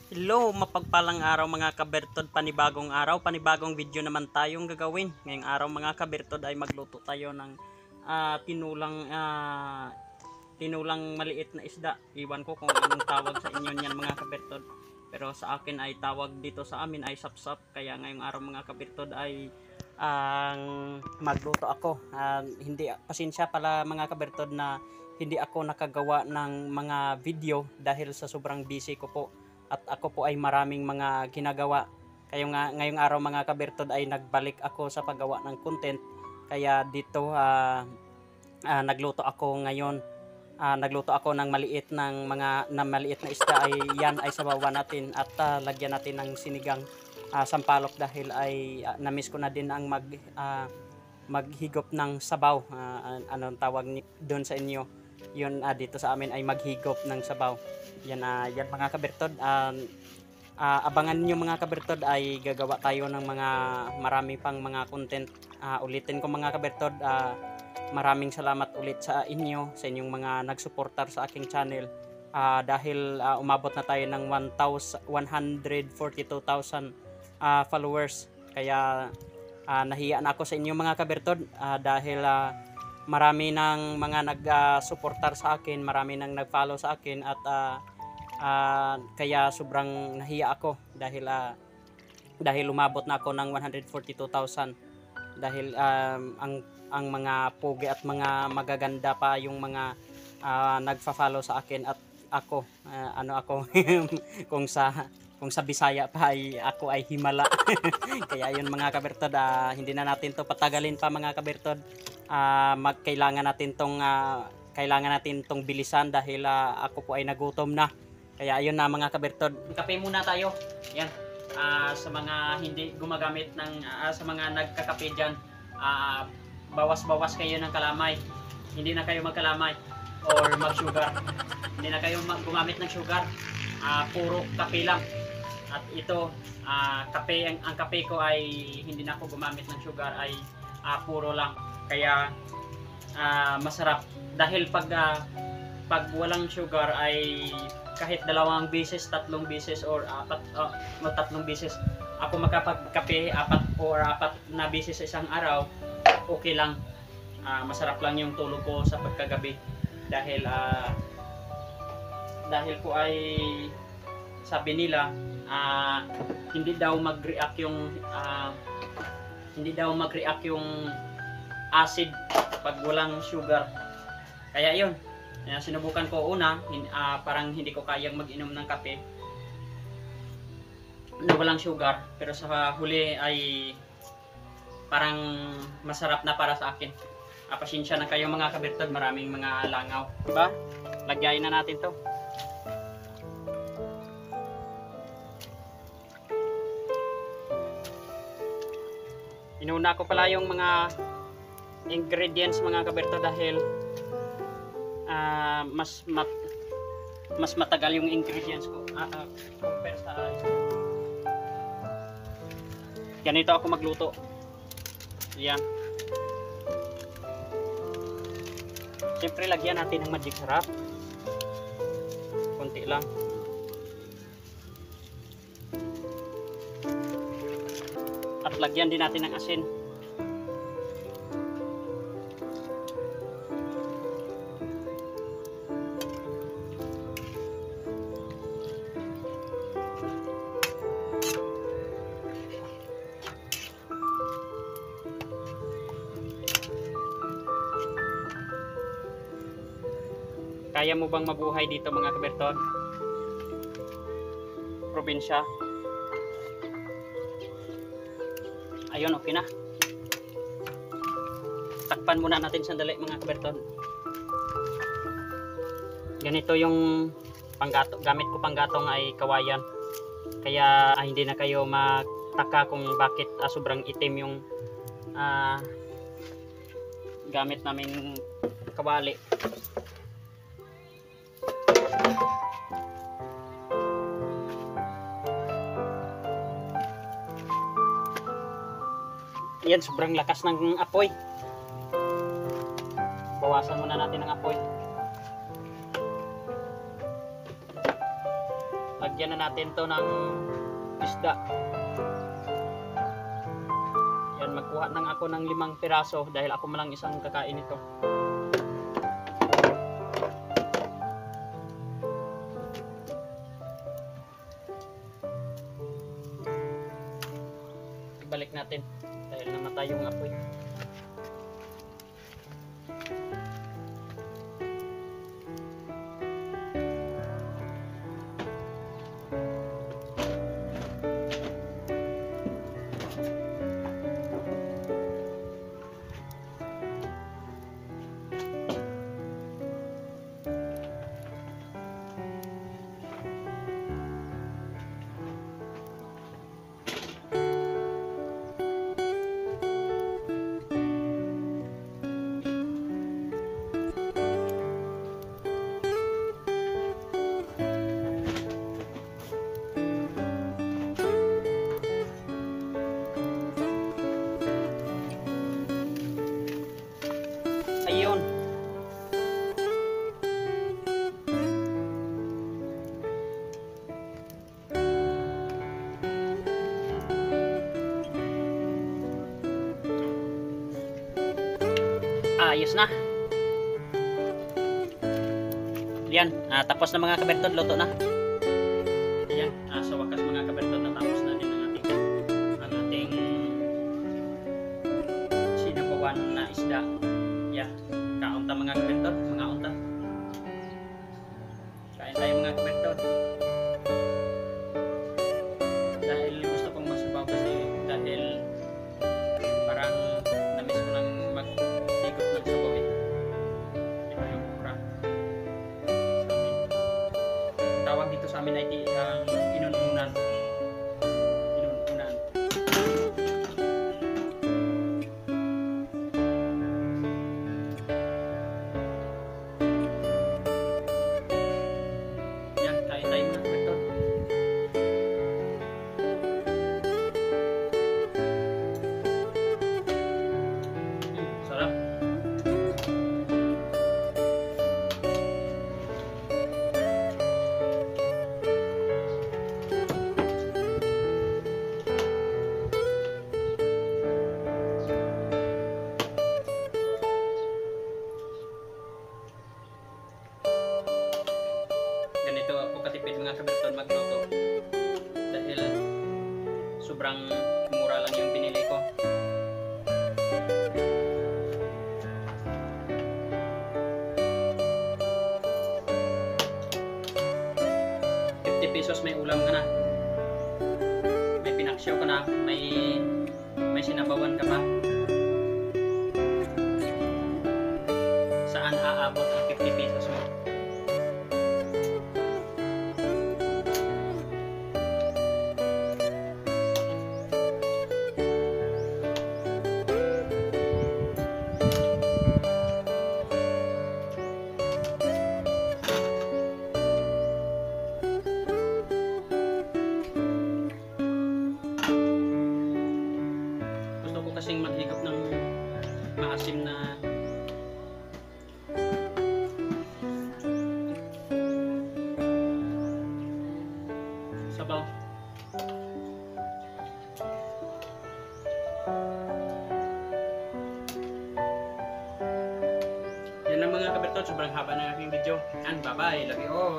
Hello, mapagpalang araw mga kabertod, panibagong araw, panibagong video naman tayong gagawin. Ngayong araw mga kabertod ay magluto tayo ng tinulang maliit na isda. Iwan ko kung anong tawag sa inyo niyan mga kabertod. Pero sa akin ay tawag dito sa amin ay sapsap. Kaya ngayong araw mga kabertod ay ang magluto ako. Hindi pasensya pala mga kabertod na hindi ako nakagawa ng mga video dahil sa sobrang busy ko po at ako po ay maraming mga ginagawa. Kaya nga ngayong araw mga kabertod ay nagbalik ako sa paggawa ng content. Kaya dito nagluto ako ngayon. Nagluto ako ng maliit na isda, ay yan ay sabawan natin at lagyan natin ng sinigang sampalok dahil ay namiss ko na din ang maghigop ng sabaw. Anong tawag doon sa inyo? Yun, dito sa amin ay maghigop ng sabaw. Yan mga kabertod. Abangan nyo mga kabertod, ay gagawa tayo ng mga marami pang mga content. Ulitin ko mga kabertod, maraming salamat ulit sa inyo, sa inyong mga nagsuportar sa aking channel. Dahil umabot na tayo ng 142,000 followers. Kaya nahiya na ako sa inyo mga kabertod, dahil marami ng mga nag-suportar sa akin, marami nang nag-follow sa akin at kaya sobrang nahiya ako dahil umabot na ako ng 142,000 dahil ang mga pogi at mga magaganda pa yung mga nagfa-follow sa akin at ako kung sa Bisaya pa ay ako ay himala. Kaya yun mga kabertod, hindi na natin to patagalin pa mga kabertod. Kailangan natin tong bilisan dahil ako po ay nagutom na. Kaya ayun na mga kabertod, kape muna tayo. Yan, sa mga hindi gumagamit ng sa mga nagkakape dyan, bawas-bawas kayo ng kalamay. Hindi na kayo magkalamay or mag-sugar. Hindi na kayo gumamit ng sugar. Puro kape lang. At ito, kape, ang kape ko ay hindi na ako gumamit ng sugar, ay puro lang. Kaya masarap dahil pag walang sugar ay kahit 2 beses, 3 beses or 3 beses ako makapagkape, 4 na beses sa isang araw, okay lang. Masarap lang yung tulog ko sa pagkagabi dahil po ay sabi nila hindi daw mag-react yung acid pag walang sugar. Kaya yun, sinubukan ko una, parang hindi ko kayang mag-inom ng kape na walang sugar, pero sa huli ay parang masarap na para sa akin. Pasensya na kayo mga kabertod, maraming mga langaw, diba? Lagyayin na natin to. Inuna ko pala yung mga ingredients mga kabertod dahil mas matagal yung ingredients ko compare sa ganito ako magluto. Yan, siyempre lagyan natin ng magic sarap, konti lang. At lagyan din natin ng asin. Kaya mo bang mabuhay dito mga kabertod? Probinsya. Ayun, okay na. Takpan muna natin sandali mga kabertod. Ganito yung gamit ko panggatong ay kawayan. Kaya hindi na kayo magtaka kung bakit sobrang itim yung gamit namin kawali. Yan, sobrang lakas ng apoy. Bawasan muna natin ang apoy. lagyan na natin to ng isda. Yan, magkuha nang ako ng 5 piraso dahil ako malang isang kakain nito. Ibalik natin dahil namatay yung apoy. Ayun. Ayos na. Yan, tapos na mga kabertod, luto na. Yan, sa wakas mga kabertod, natapos na din ang ating sinabawan na isda. Yeah, kaunta mga kabertod, mga unta. Kain tayo mga kabertod. Dahil gusto kong masabaw kasi dahil parang namiss ko nang mag-ikot ng sabaw eh. Ito yung okra. Tawag dito sa amin ay inununan. Inununan. Yan, kain tayo mga kabertod. Sarap. Ganito ako katipid mga kabertod magluto dahil sobrang mura lang yung binili ko. ₱50 may ulam ka na, may pinaksyaw ka na, may sinabawan ka pa. Saan aabot ang ₱50 mo? Gusto ko kasing maghigop ng maasim na sabaw. Yan lang mga kabertod, sobrang haba na aking video. And bye bye, love you all.